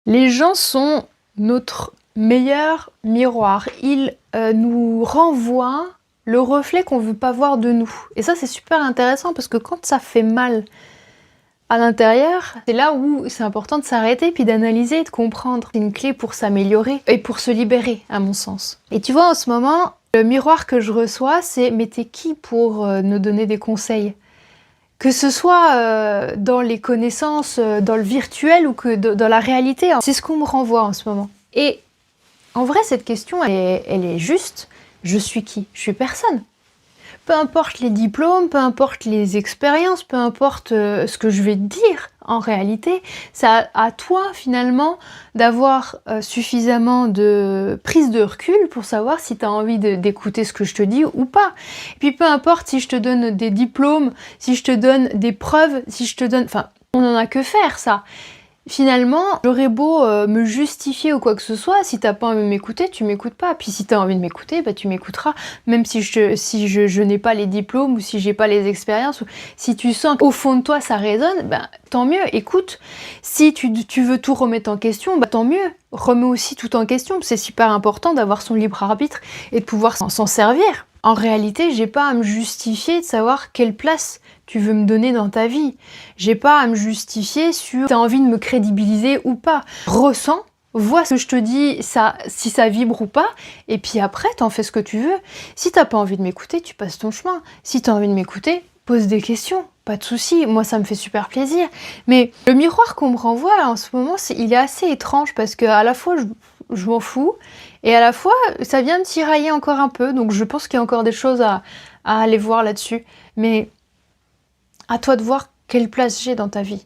Les gens sont notre meilleur miroir. Ils nous renvoient le reflet qu'on veut pas voir de nous. Et ça, c'est super intéressant parce que quand ça fait mal à l'intérieur, c'est là où c'est important de s'arrêter puis d'analyser et de comprendre. C'est une clé pour s'améliorer et pour se libérer, à mon sens. Et tu vois, en ce moment, le miroir que je reçois, c'est « mais t'es qui pour nous donner des conseils ?» Que ce soit dans les connaissances, dans le virtuel ou que dans la réalité, c'est ce qu'on me renvoie en ce moment. Et en vrai, cette question, elle est juste. Je suis qui? Je suis personne. Peu importe les diplômes, peu importe les expériences, peu importe ce que je vais te dire, en réalité, c'est à toi finalement d'avoir suffisamment de prise de recul pour savoir si tu as envie d'écouter ce que je te dis ou pas. Et puis peu importe si je te donne des diplômes, si je te donne des preuves, si je te donne... Enfin, on n'en a que faire ça. Finalement, j'aurais beau me justifier ou quoi que ce soit, si t'as pas envie de m'écouter, tu m'écoutes pas. Puis si t'as envie de m'écouter, bah tu m'écouteras. Même si je n'ai pas les diplômes ou si j'ai pas les expériences, ou si tu sens qu'au fond de toi ça résonne, bah tant mieux, écoute. Si tu veux tout remettre en question, bah tant mieux. Remets aussi tout en question, c'est super important d'avoir son libre arbitre et de pouvoir s'en servir. En réalité, j'ai pas à me justifier de savoir quelle place tu veux me donner dans ta vie. J'ai pas à me justifier sur si t'as envie de me crédibiliser ou pas. Ressens, vois ce que je te dis, si ça vibre ou pas, et puis après, t'en fais ce que tu veux. Si t'as pas envie de m'écouter, tu passes ton chemin. Si t'as envie de m'écouter, pose des questions, pas de souci. Moi, ça me fait super plaisir. Mais le miroir qu'on me renvoie là, en ce moment, il est assez étrange parce que à la fois, je m'en fous, et à la fois, ça vient me tirailler encore un peu. Donc, je pense qu'il y a encore des choses à aller voir là-dessus. Mais à toi de voir quelle place j'ai dans ta vie.